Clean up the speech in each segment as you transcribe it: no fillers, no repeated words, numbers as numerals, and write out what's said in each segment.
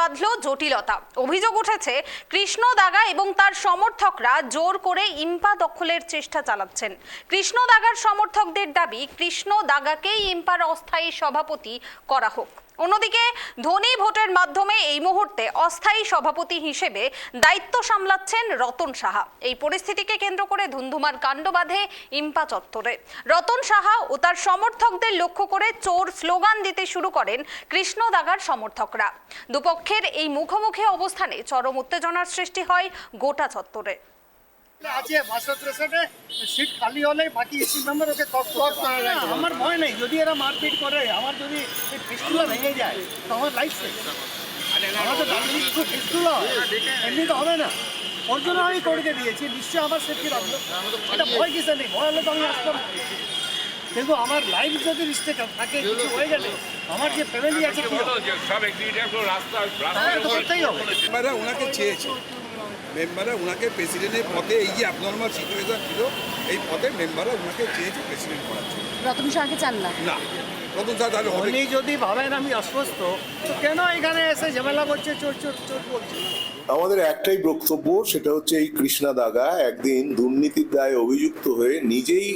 বাঁধল জটিলতা। অভিযোগ উঠেছে কৃষ্ণদাগা এবং তার সমর্থকরা জোর করে ইম্পা দখলের চেষ্টা চালাচ্ছেন। কৃষ্ণদাগার সমর্থকদের দাবি কৃষ্ণদাগাকেই ইম্পার অস্থায়ী সভাপতি করা হোক। অন্যদিকে ধ্বনি ভোটের মাধ্যমে এই মুহূর্তে অস্থায়ী সভাপতি হিসেবে দায়িত্ব সামলাচ্ছেন রতন সাহা। এই পরিস্থিতিকে কেন্দ্র করে ধুন্ধুমার কাণ্ড বাঁধে ইম্পা চত্বরে। রতন সাহা ও তার সমর্থকদের লক্ষ্য করে চোর স্লোগান দিতে শুরু করেন কৃষ্ণদাগার সমর্থকরা। দুপক্ষের এই মুখোমুখি অবস্থানে চরম উত্তেজনার সৃষ্টি হয় গোটা চত্বরে। আছে ভাষণ প্রেসেন্টে সিট খালি হলে বাকি এসি মেম্বার ওকে কট করা যায়। আমার ভয় নেই, যদি এরা মারপিট করে, আমার যদি এই পিস্তুলা ভেঙে যায় তো আমার লাইফ শেষ। আমার তো দার্জিলিং পিস্তুলা এমনি তো হবে না, ওর জন্য আমি করে দিয়েছি। নিশ্চয়ই আমার সেফটি রাখলো, এটা ভয় কিসে নেই, ভয় হলে তো আমি আসবো না। কিন্তু আমার লাইফ যদি রিস্কে থাকে, কিছু হয়ে গেলে আমার যে ফ্যামিলি আছে কি তো করতেই হবে। ওনাকে চেয়েছে মেম্বাররা ওনাকে প্রেসিডেন্টের পদে, এই যে অ্যাবনর্মাল সিচুয়েশন ছিল এই পদে মেম্বাররা ওনাকে চেয়েছে প্রেসিডেন্ট করার জন্য। রতন শাহকে চান না? না, রতন শাহ তাহলে হবে। উনি যদি ভাবেন আমি অসুস্থ, তো কেন এখানে এসে ঝামেলা করছে, চোর চোর চোর বলছে? আমাদের একটাই বক্তব্য, সেটা হচ্ছে এই কৃষ্ণদাগা একদিন দুর্নীতির দায়ে অভিযুক্ত হয়ে নিজেই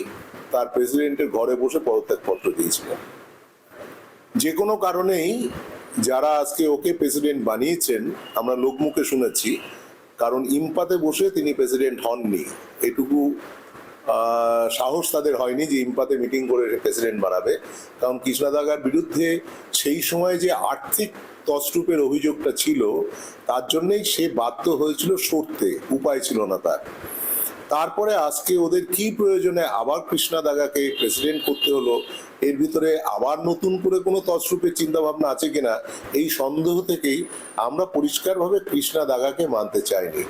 তার প্রেসিডেন্টের ঘরে বসে পদত্যাগপত্র দিয়েছিলেন। যে কোনো কারণেই যারা আজকে ওকে প্রেসিডেন্ট বানিয়েছেন, আমরা লোকমুখে শুনেছি, কারণ ইম্পাতে বসে তিনি প্রেসিডেন্ট হননি। এটুকু সাহস তাদের হয়নি যে ইম্পাতে মিটিং করে প্রেসিডেন্ট বানাবে। কারণ কৃষ্ণদাগার বিরুদ্ধে সেই সময় যে আর্থিক তছরূপের অভিযোগটা ছিল, তার জন্যই সে বাধ্য হয়েছিল সরতে, উপায় ছিল না তার। তারপরে আজকে ওদের কি প্রয়োজনে আবার কৃষ্ণদাগাকে প্রেসিডেন্ট করতে হলো, এর ভিতরে আবার নতুন করে কোনো তছরূপের চিন্তা ভাবনা আছে কিনা, এই সন্দেহ থেকেই আমরা পরিষ্কারভাবে কৃষ্ণদাগাকে মানতে চাইনি।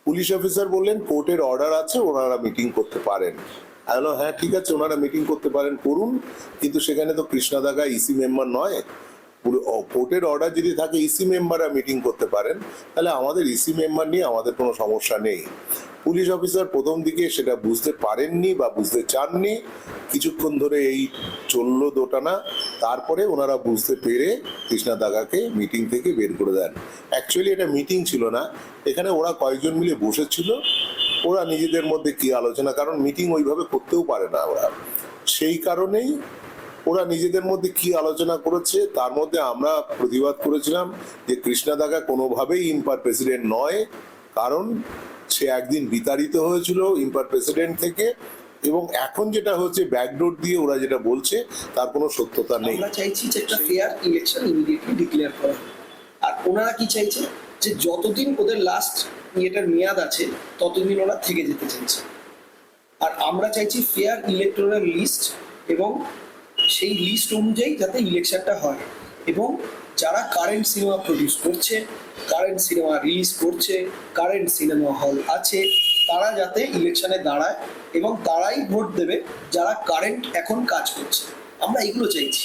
পুলিশ অফিসার বললেন কোর্টের অর্ডার আছে, ওনারা মিটিং করতে পারেন। আমি বললাম হ্যাঁ ঠিক আছে, ওনারা মিটিং করতে পারেন, করুন, কিন্তু সেখানে তো কৃষ্ণদাগা ইসি মেম্বার নয়। কোর্টের অর্ডার যদি থাকে ইসি মেম্বাররা মিটিং করতে পারেন, তাহলে আমাদের ইসি মেম্বার নিয়ে আমাদের কোনো সমস্যা নেই। পুলিশ অফিসার প্রথম দিকে সেটা বুঝতে পারেননি বা বুঝতে চাননি, কিছুক্ষণ ধরে এই চললো দোটানা। তারপরে ওনারা বুঝতে পেরে কৃষ্ণদাগাকে মিটিং থেকে বের করে দেন। অ্যাকচুয়ালি এটা মিটিং ছিল না, এখানে ওরা কয়েকজন মিলে বসেছিল, ওরা নিজেদের মধ্যে কি আলোচনা, কারণ মিটিং ওইভাবে করতেও পারে না ওরা, সেই কারণেই ওরা নিজেদের মধ্যে কি আলোচনা করেছে তার মধ্যে আমরা প্রতিবাদ করেছিলাম যে কৃষ্ণদাগা কোনোভাবেই ইম্পার প্রেসিডেন্ট নয়, কারণ সে একদিন বিতাড়িত হয়েছিল ইম্পার প্রেসিডেন্ট থেকে, এবং এখন যেটা হচ্ছে ব্যাকডোর দিয়ে ওরা যেটা বলছে তার কোনো সত্যতা নেই। আমরা চাইছি যে একটা ফেয়ার ইলেকশন ইমিডিয়েটলি ডিক্লেয়ার করা, আর ওনারা কি চাইছে যে যতদিন ওদের লাস্ট ইয়েটার মেয়াদ আছে ততদিন ওরা থেকে যেতে চাইছে। আর আমরা চাইছি ফেয়ার ইলেকটোরাল লিস্ট, এবং সেই লিস্ট অনুযায়ী যাতে ইলেকশনটা হয়, এবং যারা কারেন্ট সিনেমা প্রডিউস করছে, কারেন্ট সিনেমা রিলিজ করছে, কারেন্ট সিনেমা হল আছে, তারা যাতে ইলেকশনে দাঁড়ায় এবং তারাই ভোট দেবে যারা কারেন্ট এখন কাজ করছে। আমরা এগুলো চাইছি।